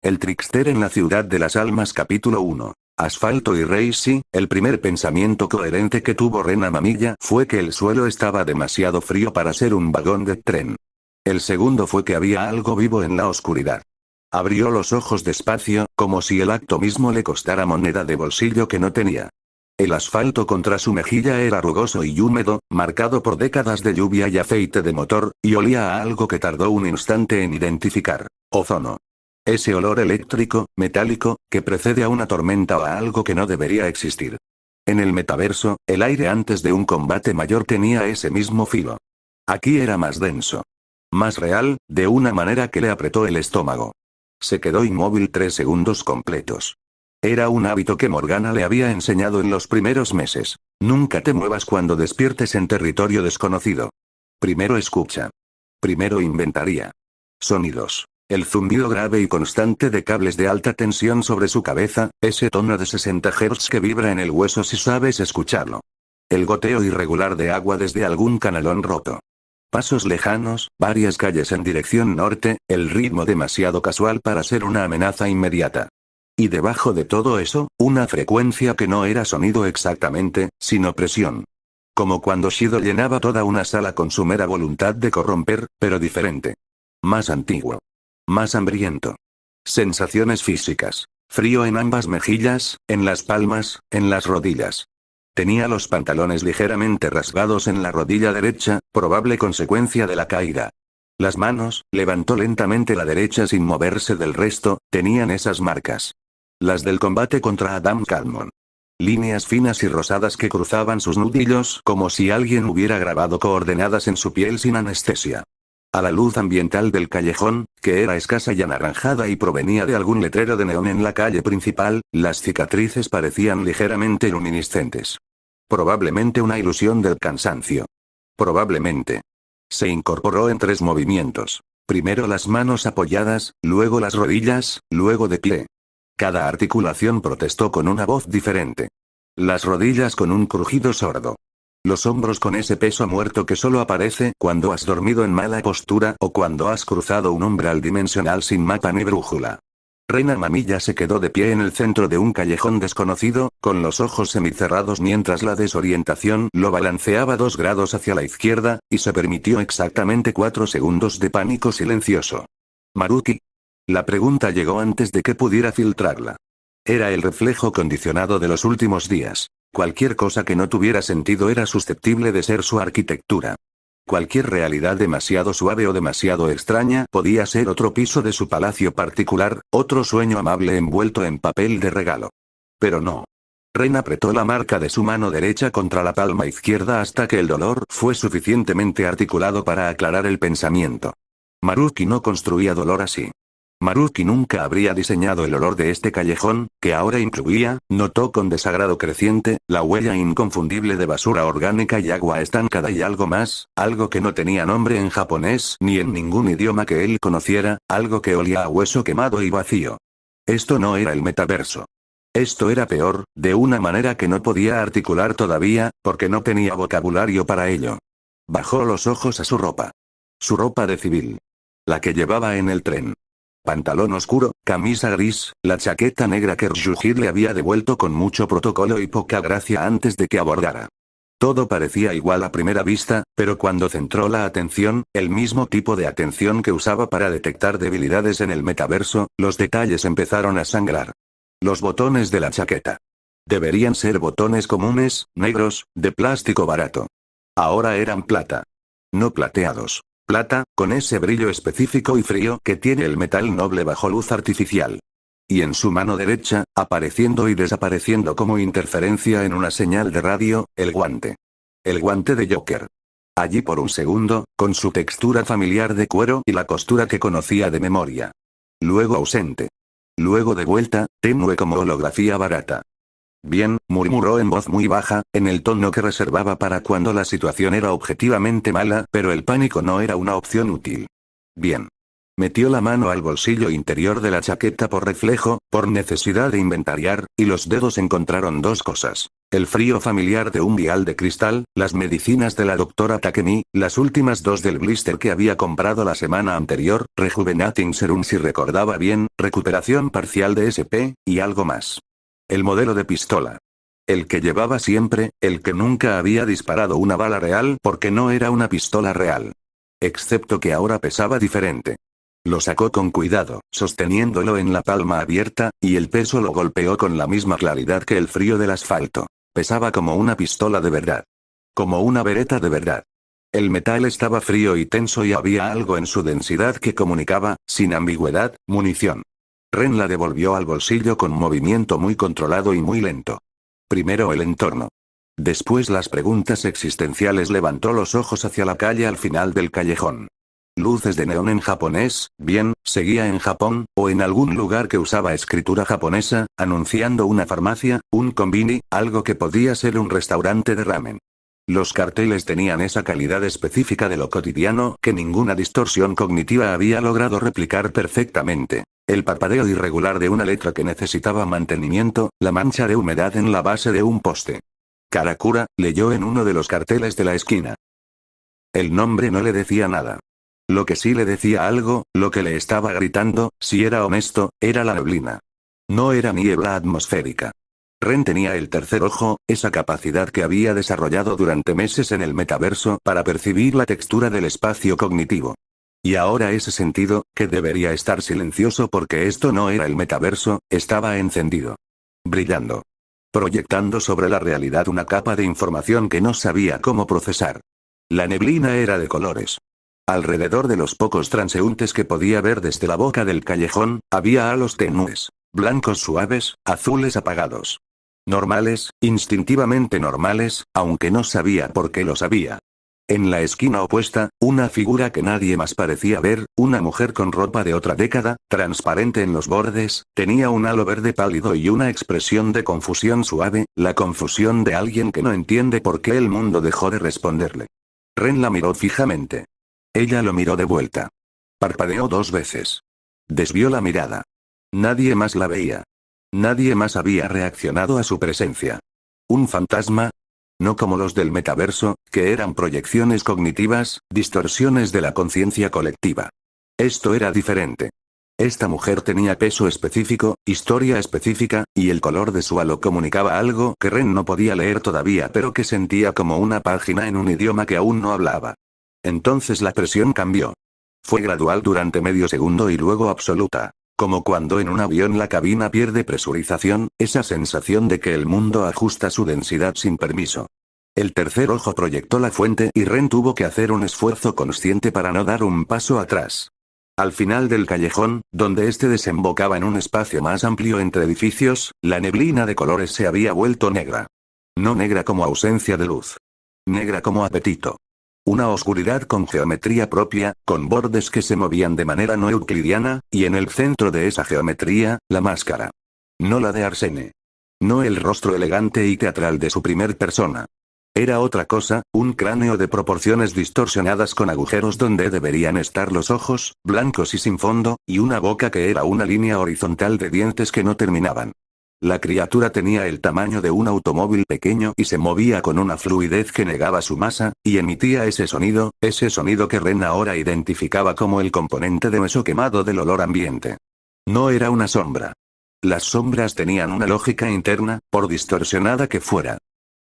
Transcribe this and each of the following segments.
El Trickster en la ciudad de las almas capítulo 1. Asfalto y Reisy. El primer pensamiento coherente que tuvo Rena Mamilla fue que el suelo estaba demasiado frío para ser un vagón de tren. El segundo fue que había algo vivo en la oscuridad. Abrió los ojos despacio, como si el acto mismo le costara moneda de bolsillo que no tenía. El asfalto contra su mejilla era rugoso y húmedo, marcado por décadas de lluvia y aceite de motor, y olía a algo que tardó un instante en identificar: ozono. Ese olor eléctrico, metálico, que precede a una tormenta o a algo que no debería existir. En el metaverso, el aire antes de un combate mayor tenía ese mismo filo. Aquí era más denso. Más real, de una manera que le apretó el estómago. Se quedó inmóvil 3 segundos completos. Era un hábito que Morgana le había enseñado en los primeros meses. Nunca te muevas cuando despiertes en territorio desconocido. Primero escucha. Primero inventaría. Sonidos. El zumbido grave y constante de cables de alta tensión sobre su cabeza, ese tono de 60 Hz que vibra en el hueso si sabes escucharlo. El goteo irregular de agua desde algún canalón roto. Pasos lejanos, varias calles en dirección norte, el ritmo demasiado casual para ser una amenaza inmediata. Y debajo de todo eso, una frecuencia que no era sonido exactamente, sino presión. Como cuando Shido llenaba toda una sala con su mera voluntad de corromper, pero diferente. Más antiguo. Más hambriento. Sensaciones físicas. Frío en ambas mejillas, en las palmas, en las rodillas. Tenía los pantalones ligeramente rasgados en la rodilla derecha, probable consecuencia de la caída. Las manos, levantó lentamente la derecha sin moverse del resto, tenían esas marcas. Las del combate contra Adam Calmon. Líneas finas y rosadas que cruzaban sus nudillos como si alguien hubiera grabado coordenadas en su piel sin anestesia. A la luz ambiental del callejón, que era escasa y anaranjada y provenía de algún letrero de neón en la calle principal, las cicatrices parecían ligeramente luminiscentes. Probablemente una ilusión del cansancio. Probablemente. Se incorporó en 3 movimientos. Primero las manos apoyadas, luego las rodillas, luego de pie. Cada articulación protestó con una voz diferente. Las rodillas con un crujido sordo. Los hombros con ese peso muerto que solo aparece cuando has dormido en mala postura o cuando has cruzado un umbral dimensional sin mapa ni brújula. Rena Mamilla se quedó de pie en el centro de un callejón desconocido, con los ojos semicerrados mientras la desorientación lo balanceaba 2 grados hacia la izquierda, y se permitió exactamente 4 segundos de pánico silencioso. ¿Maruki? La pregunta llegó antes de que pudiera filtrarla. Era el reflejo condicionado de los últimos días. Cualquier cosa que no tuviera sentido era susceptible de ser su arquitectura. Cualquier realidad demasiado suave o demasiado extraña podía ser otro piso de su palacio particular, otro sueño amable envuelto en papel de regalo. Pero no. Ren apretó la marca de su mano derecha contra la palma izquierda hasta que el dolor fue suficientemente articulado para aclarar el pensamiento. Maruki no construía dolor así. Maruki nunca habría diseñado el olor de este callejón, que ahora incluía, notó con desagrado creciente, la huella inconfundible de basura orgánica y agua estancada y algo más, algo que no tenía nombre en japonés ni en ningún idioma que él conociera, algo que olía a hueso quemado y vacío. Esto no era el metaverso. Esto era peor, de una manera que no podía articular todavía, porque no tenía vocabulario para ello. Bajó los ojos a su ropa. Su ropa de civil. La que llevaba en el tren. Pantalón oscuro, camisa gris, la chaqueta negra que Ryujin le había devuelto con mucho protocolo y poca gracia antes de que abordara. Todo parecía igual a primera vista, pero cuando centró la atención, el mismo tipo de atención que usaba para detectar debilidades en el metaverso, los detalles empezaron a sangrar. Los botones de la chaqueta. Deberían ser botones comunes, negros, de plástico barato. Ahora eran plata. No plateados. Plata, con ese brillo específico y frío que tiene el metal noble bajo luz artificial. Y en su mano derecha, apareciendo y desapareciendo como interferencia en una señal de radio, el guante. El guante de Joker. Allí por un segundo, con su textura familiar de cuero y la costura que conocía de memoria. Luego ausente. Luego de vuelta, tenue como holografía barata. Bien, murmuró en voz muy baja, en el tono que reservaba para cuando la situación era objetivamente mala, pero el pánico no era una opción útil. Bien. Metió la mano al bolsillo interior de la chaqueta por reflejo, por necesidad de inventariar, y los dedos encontraron dos cosas. El frío familiar de un vial de cristal, las medicinas de la doctora Takemi, las últimas dos del blister que había comprado la semana anterior, Rejuvenating Serum si recordaba bien, recuperación parcial de SP, y algo más. El modelo de pistola. El que llevaba siempre, el que nunca había disparado una bala real porque no era una pistola real. Excepto que ahora pesaba diferente. Lo sacó con cuidado, sosteniéndolo en la palma abierta, y el peso lo golpeó con la misma claridad que el frío del asfalto. Pesaba como una pistola de verdad. Como una Beretta de verdad. El metal estaba frío y tenso y había algo en su densidad que comunicaba, sin ambigüedad, munición. Ren la devolvió al bolsillo con movimiento muy controlado y muy lento. Primero el entorno. Después las preguntas existenciales. Levantó los ojos hacia la calle al final del callejón. Luces de neón en japonés, bien, seguía en Japón, o en algún lugar que usaba escritura japonesa, anunciando una farmacia, un konbini, algo que podía ser un restaurante de ramen. Los carteles tenían esa calidad específica de lo cotidiano que ninguna distorsión cognitiva había logrado replicar perfectamente. El parpadeo irregular de una letra que necesitaba mantenimiento, la mancha de humedad en la base de un poste. Karakura, leyó en uno de los carteles de la esquina. El nombre no le decía nada. Lo que sí le decía algo, lo que le estaba gritando, si era honesto, era la neblina. No era niebla atmosférica. Ren tenía el tercer ojo, esa capacidad que había desarrollado durante meses en el metaverso para percibir la textura del espacio cognitivo. Y ahora ese sentido, que debería estar silencioso porque esto no era el metaverso, estaba encendido. Brillando. Proyectando sobre la realidad una capa de información que no sabía cómo procesar. La neblina era de colores. Alrededor de los pocos transeúntes que podía ver desde la boca del callejón, había halos tenues, blancos suaves, azules apagados. Normales, instintivamente normales, aunque no sabía por qué lo sabía. En la esquina opuesta, una figura que nadie más parecía ver, una mujer con ropa de otra década, transparente en los bordes, tenía un halo verde pálido y una expresión de confusión suave, la confusión de alguien que no entiende por qué el mundo dejó de responderle. Ren la miró fijamente. Ella lo miró de vuelta. Parpadeó 2 veces. Desvió la mirada. Nadie más la veía. Nadie más había reaccionado a su presencia. ¿Un fantasma? No como los del metaverso, que eran proyecciones cognitivas, distorsiones de la conciencia colectiva. Esto era diferente. Esta mujer tenía peso específico, historia específica, y el color de su halo comunicaba algo que Ren no podía leer todavía pero que sentía como una página en un idioma que aún no hablaba. Entonces la presión cambió. Fue gradual durante medio segundo y luego absoluta. Como cuando en un avión la cabina pierde presurización, esa sensación de que el mundo ajusta su densidad sin permiso. El tercer ojo proyectó la fuente y Ren tuvo que hacer un esfuerzo consciente para no dar un paso atrás. Al final del callejón, donde este desembocaba en un espacio más amplio entre edificios, la neblina de colores se había vuelto negra. No negra como ausencia de luz. Negra como apetito. Una oscuridad con geometría propia, con bordes que se movían de manera no euclidiana, y en el centro de esa geometría, la máscara. No la de Arsene. No el rostro elegante y teatral de su primer persona. Era otra cosa, un cráneo de proporciones distorsionadas con agujeros donde deberían estar los ojos, blancos y sin fondo, y una boca que era una línea horizontal de dientes que no terminaban. La criatura tenía el tamaño de un automóvil pequeño y se movía con una fluidez que negaba su masa, y emitía ese sonido que Ren ahora identificaba como el componente de eso quemado del olor ambiente. No era una sombra. Las sombras tenían una lógica interna, por distorsionada que fuera.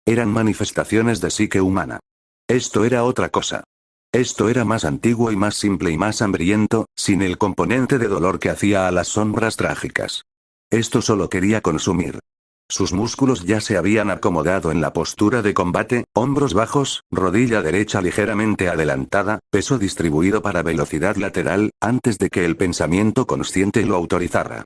Eran manifestaciones de psique humana. Esto era otra cosa. Esto era más antiguo y más simple y más hambriento, sin el componente de dolor que hacía a las sombras trágicas. Esto solo quería consumir. Sus músculos ya se habían acomodado en la postura de combate, hombros bajos, rodilla derecha ligeramente adelantada, peso distribuido para velocidad lateral, antes de que el pensamiento consciente lo autorizara.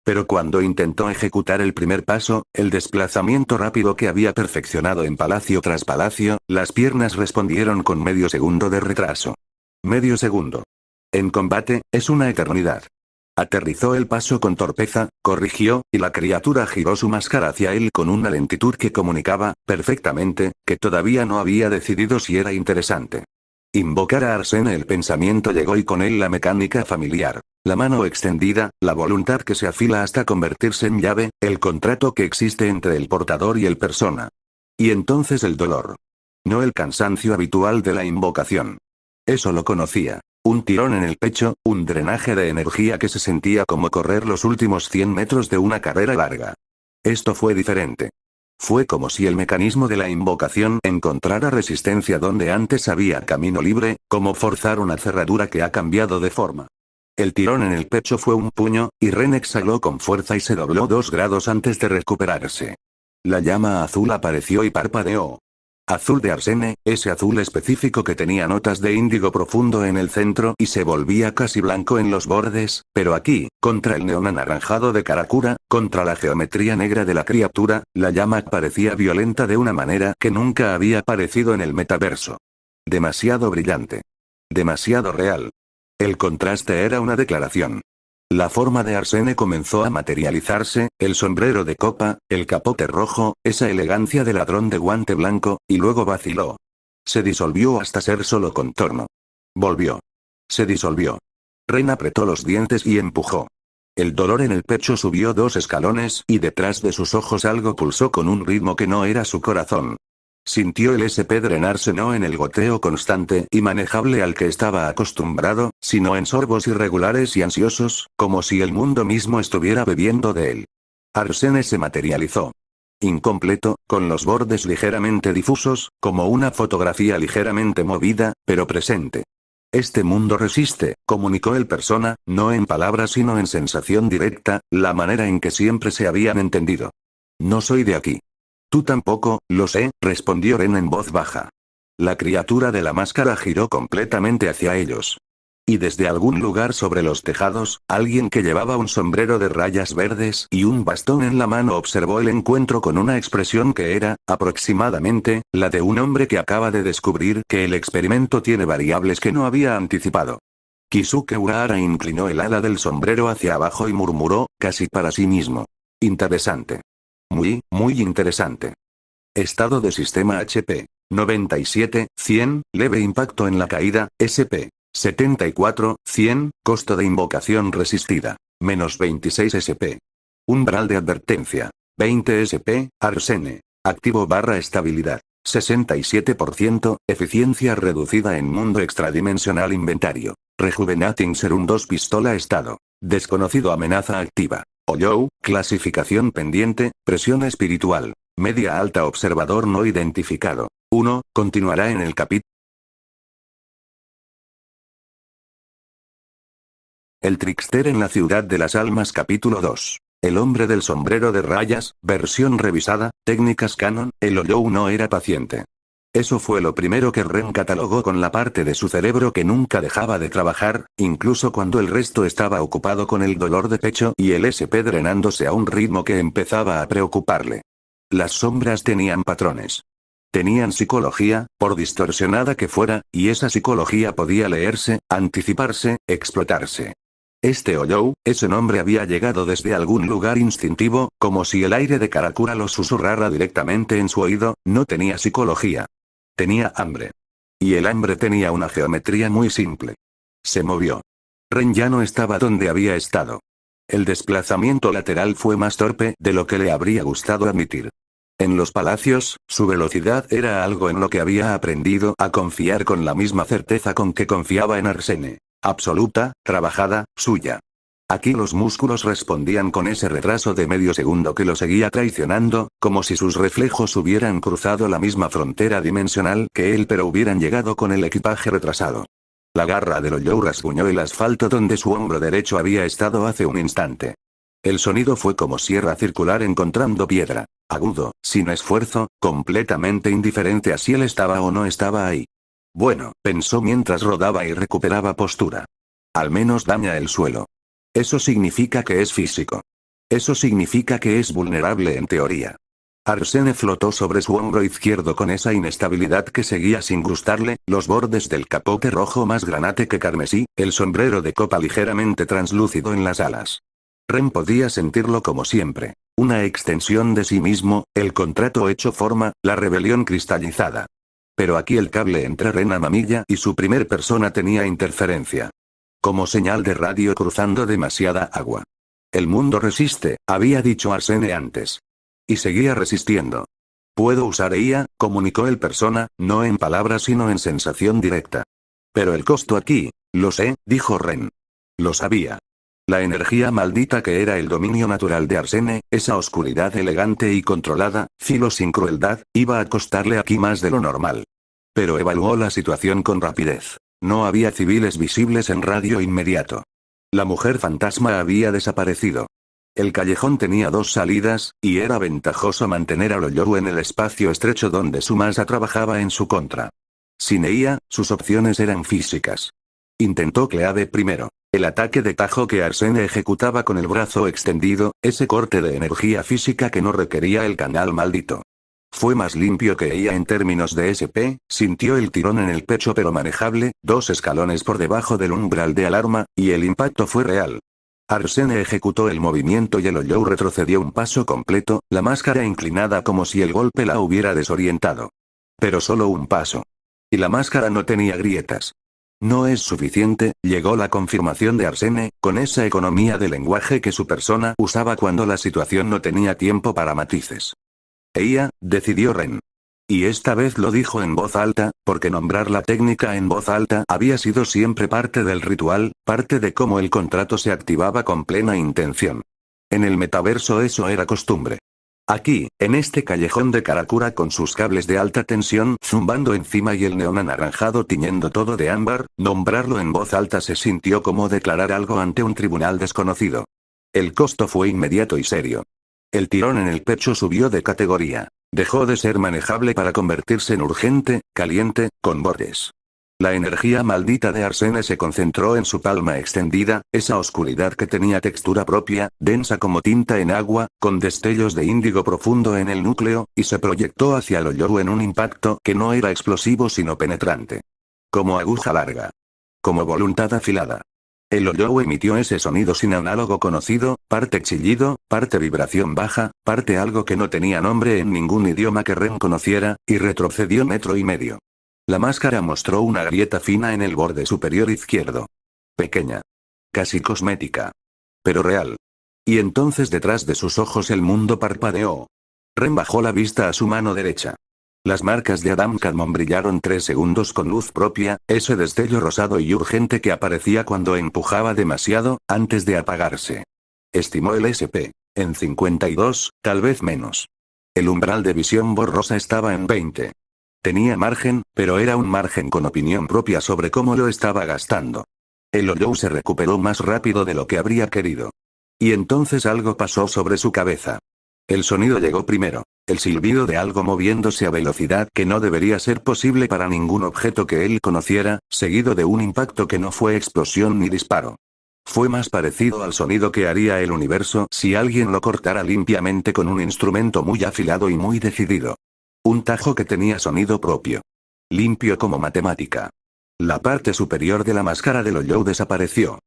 Pero cuando intentó ejecutar el primer paso, el desplazamiento rápido que había perfeccionado en palacio tras palacio, las piernas respondieron con medio segundo de retraso. Medio segundo. En combate, es una eternidad. Aterrizó el paso con torpeza, corrigió, y la criatura giró su máscara hacia él con una lentitud que comunicaba, perfectamente, que todavía no había decidido si era interesante. Invocar a Arsene, el pensamiento llegó y con él la mecánica familiar. La mano extendida, la voluntad que se afila hasta convertirse en llave, el contrato que existe entre el portador y el persona. Y entonces el dolor. No el cansancio habitual de la invocación. Eso lo conocía. Un tirón en el pecho, un drenaje de energía que se sentía como correr los últimos 100 metros de una carrera larga. Esto fue diferente. Fue como si el mecanismo de la invocación encontrara resistencia donde antes había camino libre, como forzar una cerradura que ha cambiado de forma. El tirón en el pecho fue un puño, y Ren exhaló con fuerza y se dobló 2 grados antes de recuperarse. La llama azul apareció y parpadeó. Azul de Arsene, ese azul específico que tenía notas de índigo profundo en el centro y se volvía casi blanco en los bordes, pero aquí, contra el neón anaranjado de Karakura, contra la geometría negra de la criatura, la llama parecía violenta de una manera que nunca había aparecido en el metaverso. Demasiado brillante. Demasiado real. El contraste era una declaración. La forma de Arsene comenzó a materializarse, el sombrero de copa, el capote rojo, esa elegancia de ladrón de guante blanco, y luego vaciló. Se disolvió hasta ser solo contorno. Volvió. Se disolvió. Ren apretó los dientes y empujó. El dolor en el pecho subió 2 escalones y detrás de sus ojos algo pulsó con un ritmo que no era su corazón. Sintió el SP drenarse no en el goteo constante y manejable al que estaba acostumbrado, sino en sorbos irregulares y ansiosos, como si el mundo mismo estuviera bebiendo de él. Arsene se materializó. Incompleto, con los bordes ligeramente difusos, como una fotografía ligeramente movida, pero presente. Este mundo resiste, comunicó el persona, no en palabras sino en sensación directa, la manera en que siempre se habían entendido. No soy de aquí. Tú tampoco, lo sé, respondió Ren en voz baja. La criatura de la máscara giró completamente hacia ellos. Y desde algún lugar sobre los tejados, alguien que llevaba un sombrero de rayas verdes y un bastón en la mano observó el encuentro con una expresión que era, aproximadamente, la de un hombre que acaba de descubrir que el experimento tiene variables que no había anticipado. Kisuke Urahara inclinó el ala del sombrero hacia abajo y murmuró, casi para sí mismo. Interesante. Muy interesante. Estado de sistema HP. 97, 100, leve impacto en la caída, SP. 74, 100, costo de invocación resistida. Menos 26 SP. Umbral de advertencia. 20 SP, Arsene. Activo / estabilidad. 67%, eficiencia reducida en mundo extradimensional inventario. Rejuvenating Serum 2 pistola estado. Desconocido amenaza activa. Oyou, clasificación pendiente, presión espiritual. Media alta observador no identificado. 1, continuará en el capítulo. El Trickster en la ciudad de las almas capítulo 2. El hombre del sombrero de rayas, versión revisada, técnicas canon, el Oyou no era paciente. Eso fue lo primero que Ren catalogó con la parte de su cerebro que nunca dejaba de trabajar, incluso cuando el resto estaba ocupado con el dolor de pecho y el SP drenándose a un ritmo que empezaba a preocuparle. Las sombras tenían patrones. Tenían psicología, por distorsionada que fuera, y esa psicología podía leerse, anticiparse, explotarse. Este Oyou, ese nombre había llegado desde algún lugar instintivo, como si el aire de Karakura lo susurrara directamente en su oído, no tenía psicología. Tenía hambre. Y el hambre tenía una geometría muy simple. Se movió. Ren ya no estaba donde había estado. El desplazamiento lateral fue más torpe de lo que le habría gustado admitir. En los palacios, su velocidad era algo en lo que había aprendido a confiar con la misma certeza con que confiaba en Arsene. Absoluta, trabajada, suya. Aquí los músculos respondían con ese retraso de medio segundo que lo seguía traicionando, como si sus reflejos hubieran cruzado la misma frontera dimensional que él pero hubieran llegado con el equipaje retrasado. La garra del Oyou rasguñó el asfalto donde su hombro derecho había estado hace un instante. El sonido fue como sierra circular encontrando piedra. Agudo, sin esfuerzo, completamente indiferente a si él estaba o no estaba ahí. Bueno, pensó mientras rodaba y recuperaba postura. Al menos daña el suelo. Eso significa que es físico. Eso significa que es vulnerable en teoría. Arsene flotó sobre su hombro izquierdo con esa inestabilidad que seguía sin gustarle, los bordes del capote rojo más granate que carmesí, el sombrero de copa ligeramente translúcido en las alas. Ren podía sentirlo como siempre. Una extensión de sí mismo, el contrato hecho forma, la rebelión cristalizada. Pero aquí el cable entre Rena Mamilla y su primer persona tenía interferencia. Como señal de radio cruzando demasiada agua. El mundo resiste, había dicho Arsene antes. Y seguía resistiendo. Puedo usar ella, comunicó el persona, no en palabras sino en sensación directa. Pero el costo aquí, lo sé, dijo Ren. Lo sabía. La energía maldita que era el dominio natural de Arsene, esa oscuridad elegante y controlada, filo sin crueldad, iba a costarle aquí más de lo normal. Pero evaluó la situación con rapidez. No había civiles visibles en radio inmediato. La mujer fantasma había desaparecido. El callejón tenía dos salidas, y era ventajoso mantener a Loyoru en el espacio estrecho donde su masa trabajaba en su contra. Sin ella, sus opciones eran físicas. Intentó Cleave primero. El ataque de tajo que Arsene ejecutaba con el brazo extendido, ese corte de energía física que no requería el canal maldito. Fue más limpio que ella en términos de SP, sintió el tirón en el pecho pero manejable, 2 escalones por debajo del umbral de alarma, y el impacto fue real. Arsene ejecutó el movimiento y el Ollou retrocedió un paso completo, la máscara inclinada como si el golpe la hubiera desorientado. Pero solo un paso. Y la máscara no tenía grietas. No es suficiente, llegó la confirmación de Arsene, con esa economía de lenguaje que su persona usaba cuando la situación no tenía tiempo para matices. Ella, decidió Ren. Y esta vez lo dijo en voz alta, porque nombrar la técnica en voz alta había sido siempre parte del ritual, parte de cómo el contrato se activaba con plena intención. En el metaverso eso era costumbre. Aquí, en este callejón de Karakura con sus cables de alta tensión zumbando encima y el neón anaranjado tiñendo todo de ámbar, nombrarlo en voz alta se sintió como declarar algo ante un tribunal desconocido. El costo fue inmediato y serio. El tirón en el pecho subió de categoría. Dejó de ser manejable para convertirse en urgente, caliente, con bordes. La energía maldita de Arsene se concentró en su palma extendida, esa oscuridad que tenía textura propia, densa como tinta en agua, con destellos de índigo profundo en el núcleo, y se proyectó hacia Loyoru en un impacto que no era explosivo sino penetrante. Como aguja larga. Como voluntad afilada. El Ollou emitió ese sonido sin análogo conocido, parte chillido, parte vibración baja, parte algo que no tenía nombre en ningún idioma que Ren conociera, y retrocedió 1,5 metros. La máscara mostró una grieta fina en el borde superior izquierdo. Pequeña. Casi cosmética. Pero real. Y entonces detrás de sus ojos el mundo parpadeó. Ren bajó la vista a su mano derecha. Las marcas de Adam Kadmon brillaron 3 segundos con luz propia, ese destello rosado y urgente que aparecía cuando empujaba demasiado, antes de apagarse. Estimó el SP. En 52, tal vez menos. El umbral de visión borrosa estaba en 20. Tenía margen, pero era un margen con opinión propia sobre cómo lo estaba gastando. El Ollou se recuperó más rápido de lo que habría querido. Y entonces algo pasó sobre su cabeza. El sonido llegó primero. El silbido de algo moviéndose a velocidad que no debería ser posible para ningún objeto que él conociera, seguido de un impacto que no fue explosión ni disparo. Fue más parecido al sonido que haría el universo si alguien lo cortara limpiamente con un instrumento muy afilado y muy decidido. Un tajo que tenía sonido propio. Limpio como matemática. La parte superior de la máscara del Ollou desapareció.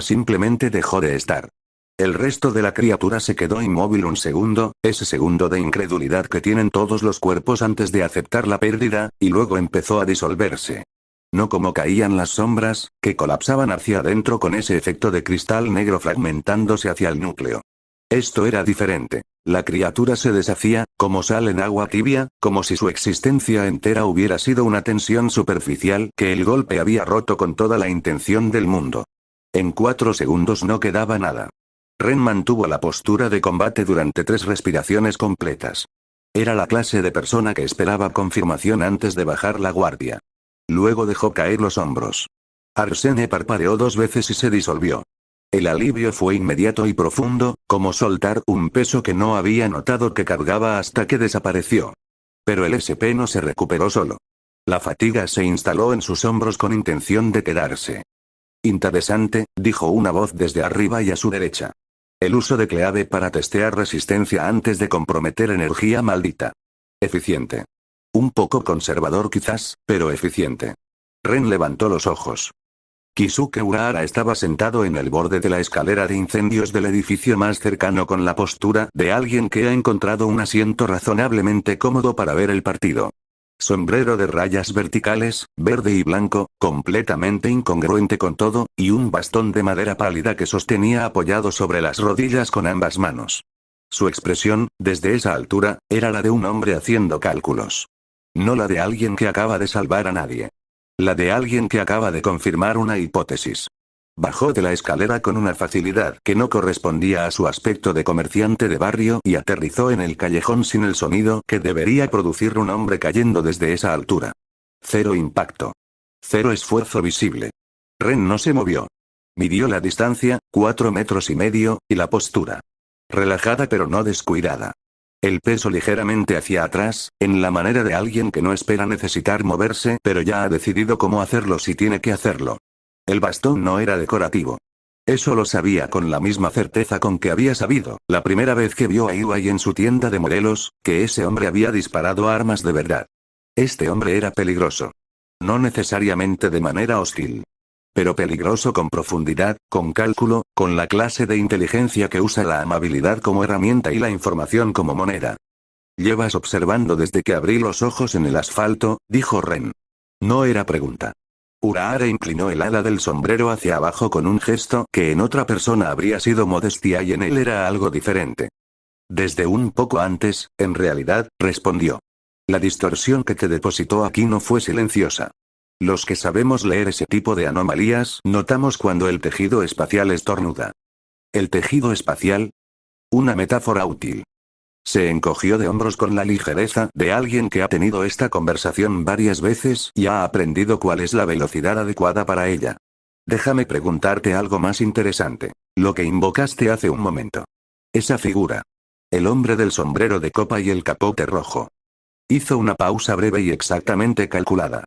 Simplemente dejó de estar. El resto de la criatura se quedó inmóvil un segundo, ese segundo de incredulidad que tienen todos los cuerpos antes de aceptar la pérdida, y luego empezó a disolverse. No como caían las sombras, que colapsaban hacia adentro con ese efecto de cristal negro fragmentándose hacia el núcleo. Esto era diferente. La criatura se deshacía, como sal en agua tibia, como si su existencia entera hubiera sido una tensión superficial que el golpe había roto con toda la intención del mundo. En 4 segundos no quedaba nada. Ren mantuvo la postura de combate durante 3 respiraciones completas. Era la clase de persona que esperaba confirmación antes de bajar la guardia. Luego dejó caer los hombros. Arsene parpadeó 2 veces y se disolvió. El alivio fue inmediato y profundo, como soltar un peso que no había notado que cargaba hasta que desapareció. Pero el SP no se recuperó solo. La fatiga se instaló en sus hombros con intención de quedarse. Interesante, dijo una voz desde arriba y a su derecha. El uso de Cleave para testear resistencia antes de comprometer energía maldita. Eficiente. Un poco conservador quizás, pero eficiente. Ren levantó los ojos. Kisuke Urahara estaba sentado en el borde de la escalera de incendios del edificio más cercano con la postura de alguien que ha encontrado un asiento razonablemente cómodo para ver el partido. Sombrero de rayas verticales, verde y blanco, completamente incongruente con todo, y un bastón de madera pálida que sostenía apoyado sobre las rodillas con ambas manos. Su expresión, desde esa altura, era la de un hombre haciendo cálculos. No la de alguien que acaba de salvar a nadie. La de alguien que acaba de confirmar una hipótesis. Bajó de la escalera con una facilidad que no correspondía a su aspecto de comerciante de barrio y aterrizó en el callejón sin el sonido que debería producir un hombre cayendo desde esa altura. Cero impacto. Cero esfuerzo visible. Ren no se movió. Midió la distancia, 4,5 metros, y la postura. Relajada pero no descuidada. El peso ligeramente hacia atrás, en la manera de alguien que no espera necesitar moverse pero ya ha decidido cómo hacerlo si tiene que hacerlo. El bastón no era decorativo. Eso lo sabía con la misma certeza con que había sabido, la primera vez que vio a Iwai en su tienda de modelos, que ese hombre había disparado armas de verdad. Este hombre era peligroso. No necesariamente de manera hostil. Pero peligroso con profundidad, con cálculo, con la clase de inteligencia que usa la amabilidad como herramienta y la información como moneda. «Llevas observando desde que abrí los ojos en el asfalto», dijo Ren. No era pregunta. Urahara inclinó el ala del sombrero hacia abajo con un gesto que en otra persona habría sido modestia y en él era algo diferente. Desde un poco antes, en realidad, respondió. La distorsión que te depositó aquí no fue silenciosa. Los que sabemos leer ese tipo de anomalías notamos cuando el tejido espacial estornuda. ¿El tejido espacial? Una metáfora útil. Se encogió de hombros con la ligereza de alguien que ha tenido esta conversación varias veces y ha aprendido cuál es la velocidad adecuada para ella. Déjame preguntarte algo más interesante. Lo que invocaste hace un momento. Esa figura. El hombre del sombrero de copa y el capote rojo. Hizo una pausa breve y exactamente calculada.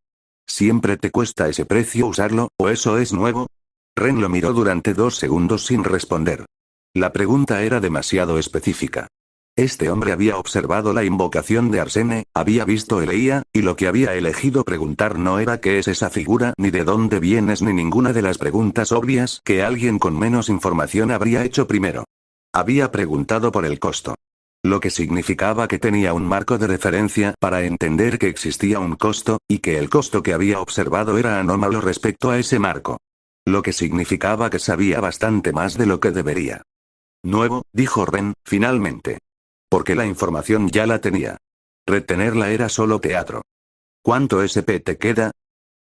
¿Siempre te cuesta ese precio usarlo, o eso es nuevo? Ren lo miró durante 2 segundos sin responder. La pregunta era demasiado específica. Este hombre había observado la invocación de Arsene, había visto Eleía, y lo que había elegido preguntar no era qué es esa figura ni de dónde vienes ni ninguna de las preguntas obvias que alguien con menos información habría hecho primero. Había preguntado por el costo. Lo que significaba que tenía un marco de referencia para entender que existía un costo, y que el costo que había observado era anómalo respecto a ese marco. Lo que significaba que sabía bastante más de lo que debería. Nuevo, dijo Ren, finalmente. Porque la información ya la tenía. Retenerla era solo teatro. ¿Cuánto SP te queda?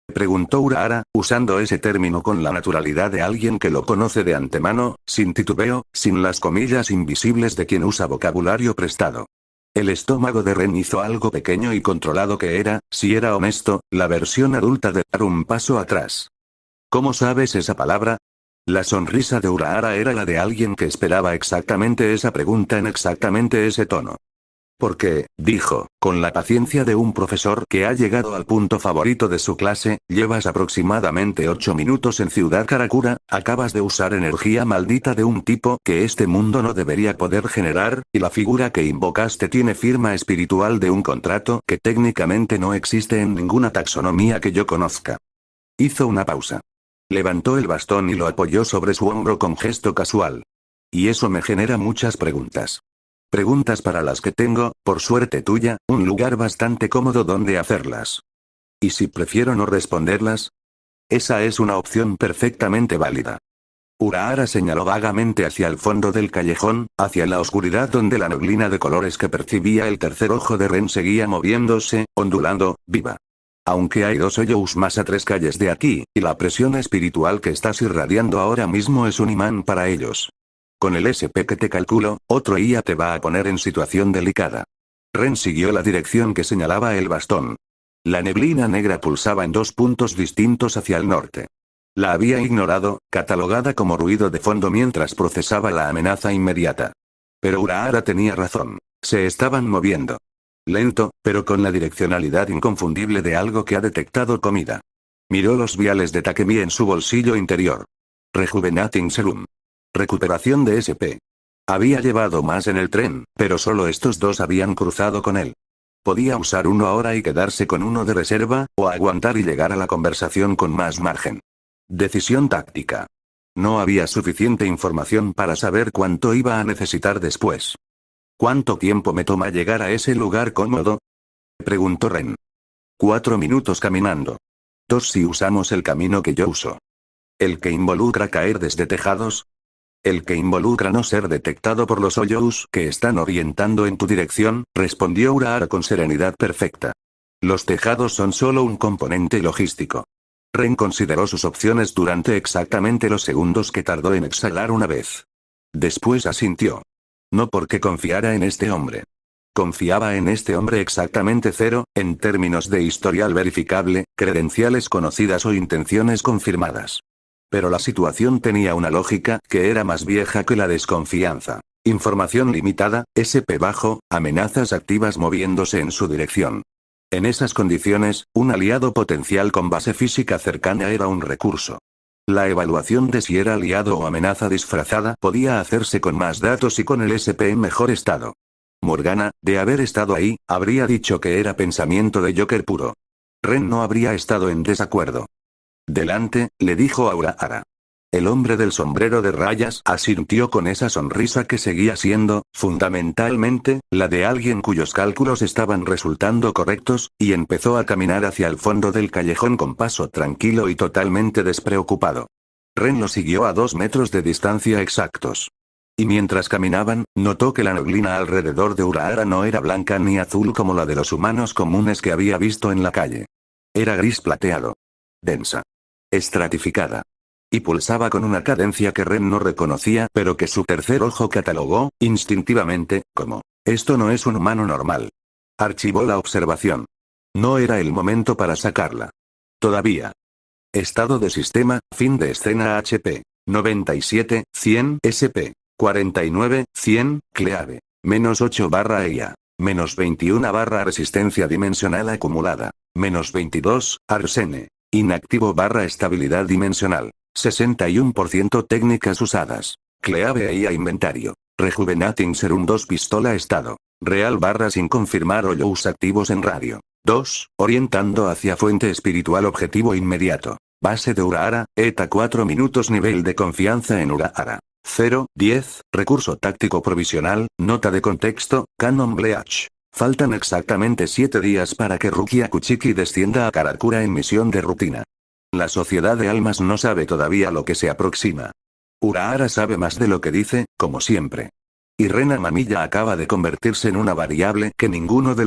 Preguntó Urahara, usando ese término con la naturalidad de alguien que lo conoce de antemano, sin titubeo, sin las comillas invisibles de quien usa vocabulario prestado. El estómago de Ren hizo algo pequeño y controlado que era, si era honesto, la versión adulta de dar un paso atrás. ¿Cómo sabes esa palabra? La sonrisa de Urahara era la de alguien que esperaba exactamente esa pregunta en exactamente ese tono. Porque, dijo, con la paciencia de un profesor que ha llegado al punto favorito de su clase, llevas aproximadamente 8 minutos en Ciudad Karakura, acabas de usar energía maldita de un tipo que este mundo no debería poder generar, y la figura que invocaste tiene firma espiritual de un contrato que técnicamente no existe en ninguna taxonomía que yo conozca. Hizo una pausa. Levantó el bastón y lo apoyó sobre su hombro con gesto casual. Y eso me genera muchas preguntas. Preguntas para las que tengo, por suerte tuya, un lugar bastante cómodo donde hacerlas. ¿Y si prefiero no responderlas? Esa es una opción perfectamente válida. Urahara señaló vagamente hacia el fondo del callejón, hacia la oscuridad donde la neblina de colores que percibía el tercer ojo de Ren seguía moviéndose, ondulando, viva. Aunque hay 2 hoyos más a 3 calles de aquí, y la presión espiritual que estás irradiando ahora mismo es un imán para ellos. Con el SP que te calculo, otro IA te va a poner en situación delicada. Ren siguió la dirección que señalaba el bastón. La neblina negra pulsaba en 2 puntos distintos hacia el norte. La había ignorado, catalogada como ruido de fondo mientras procesaba la amenaza inmediata. Pero Urahara tenía razón. Se estaban moviendo. Lento, pero con la direccionalidad inconfundible de algo que ha detectado comida. Miró los viales de Takemi en su bolsillo interior. Rejuvenating Serum. Recuperación de SP. Había llevado más en el tren, pero solo estos 2 habían cruzado con él. Podía usar uno ahora y quedarse con uno de reserva, o aguantar y llegar a la conversación con más margen. Decisión táctica. No había suficiente información para saber cuánto iba a necesitar después. ¿Cuánto tiempo me toma llegar a ese lugar cómodo? Preguntó Ren. 4 minutos caminando. 2 si usamos el camino que yo uso. El que involucra caer desde tejados. El que involucra no ser detectado por los hoyos que están orientando en tu dirección, respondió Urahara con serenidad perfecta. Los tejados son solo un componente logístico. Ren consideró sus opciones durante exactamente los segundos que tardó en exhalar una vez. Después asintió. No porque confiara en este hombre. Confiaba en este hombre exactamente cero, en términos de historial verificable, credenciales conocidas o intenciones confirmadas. Pero la situación tenía una lógica que era más vieja que la desconfianza. Información limitada, SP bajo, amenazas activas moviéndose en su dirección. En esas condiciones, un aliado potencial con base física cercana era un recurso. La evaluación de si era aliado o amenaza disfrazada podía hacerse con más datos y con el SP en mejor estado. Morgana, de haber estado ahí, habría dicho que era pensamiento de Joker puro. Ren no habría estado en desacuerdo. Delante, le dijo a Urahara. El hombre del sombrero de rayas asintió con esa sonrisa que seguía siendo, fundamentalmente, la de alguien cuyos cálculos estaban resultando correctos, y empezó a caminar hacia el fondo del callejón con paso tranquilo y totalmente despreocupado. Ren lo siguió a 2 metros de distancia exactos. Y mientras caminaban, notó que la neblina alrededor de Urahara no era blanca ni azul como la de los humanos comunes que había visto en la calle. Era gris plateado. Densa. Estratificada. Y pulsaba con una cadencia que Ren no reconocía, pero que su tercer ojo catalogó, instintivamente, como: esto no es un humano normal. Archivó la observación. No era el momento para sacarla. Todavía. Estado de sistema, fin de escena HP. 97, 100 SP. 49, 100, Cleave. -8/EIA. -21 resistencia dimensional acumulada. -22, Arsene. Inactivo estabilidad dimensional. 61% técnicas usadas. Cleave EIA inventario. Rejuvenating Serum 2 pistola estado. Real sin confirmar hoyos activos en radio. 2, orientando hacia fuente espiritual objetivo inmediato. Base de Urahara, ETA 4 minutos nivel de confianza en Urahara. 0, 10, recurso táctico provisional, nota de contexto, Canon Bleach. Faltan exactamente 7 días para que Rukia Kuchiki descienda a Karakura en misión de rutina. La sociedad de almas no sabe todavía lo que se aproxima. Urahara sabe más de lo que dice, como siempre. Y Rena Mamilla acaba de convertirse en una variable que ninguno de los